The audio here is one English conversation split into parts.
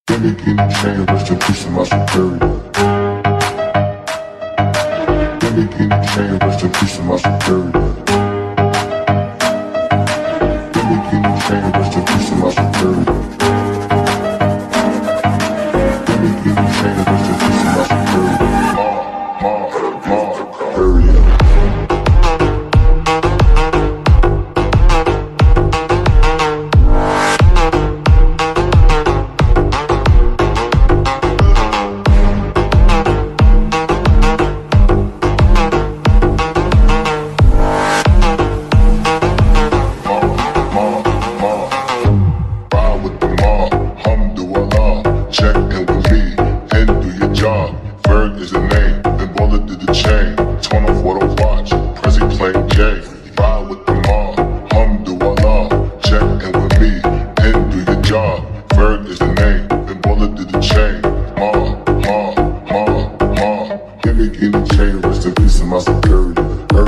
Gimme chain, rest in peace to my superior. Gimme chain, rest in peace to my superior. Gimme chain, rest in peace to my superior. Gimme chain, rest in peace to my superior. Superior. Gimme chain, rest in peace to my superior.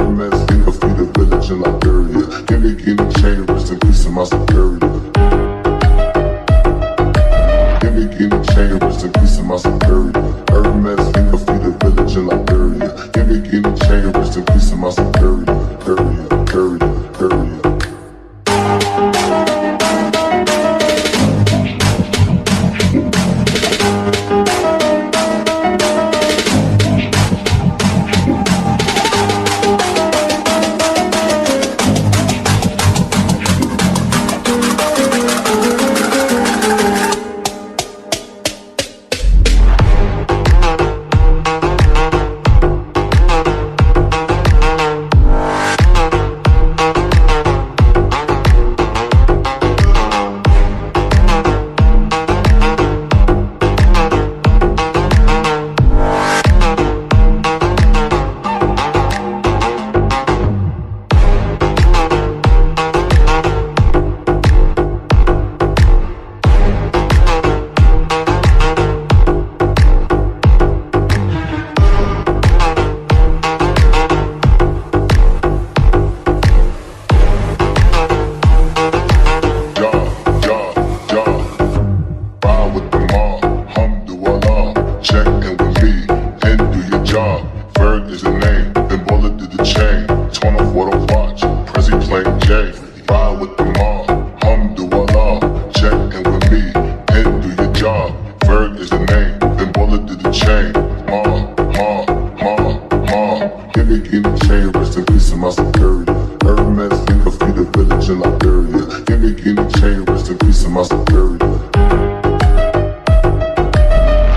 Gimme chain, rest in peace to my superior.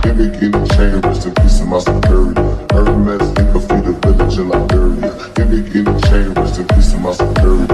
Gimme chain, rest in peace to my superior. Gimme chain, rest in peace to my superior.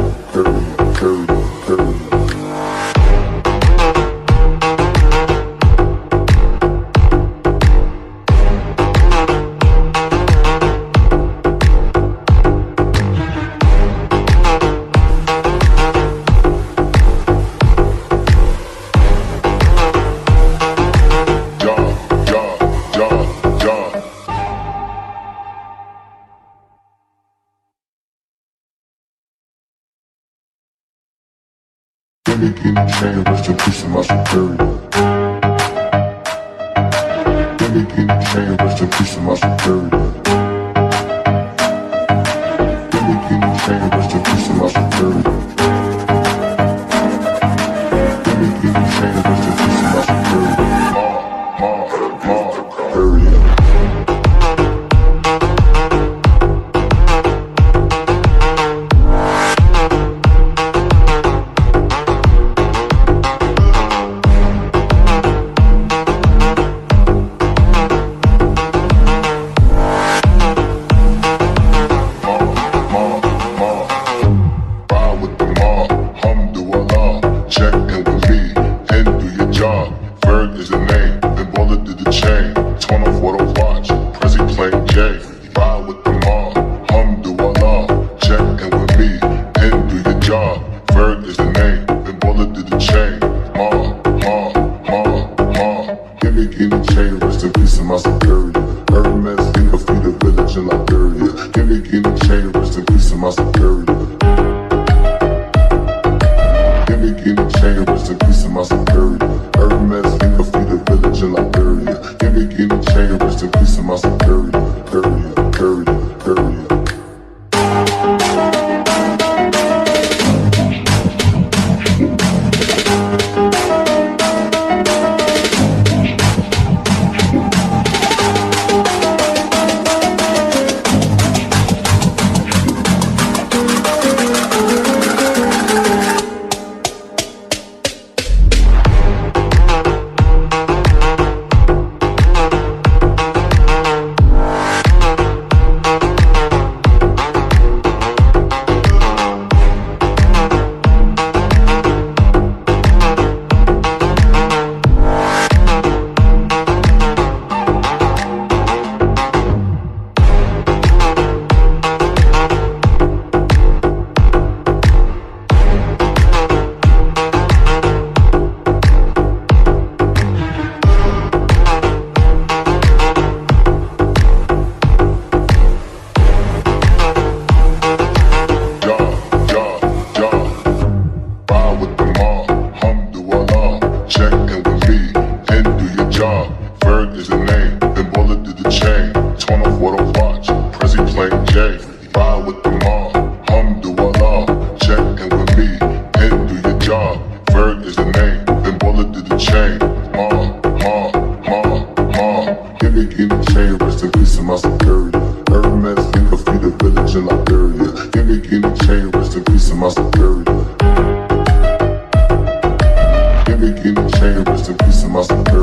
Superior. Give me chain, rest in peace of my superior. Hermes, finger, feet, chain, Gimmick in the chain, rest in peace of my superior. Hermes, finger feed the village in Liberia. Gimmick in the chain, rest in peace of my superior. Gimmick in the chain, rest in peace of my superior.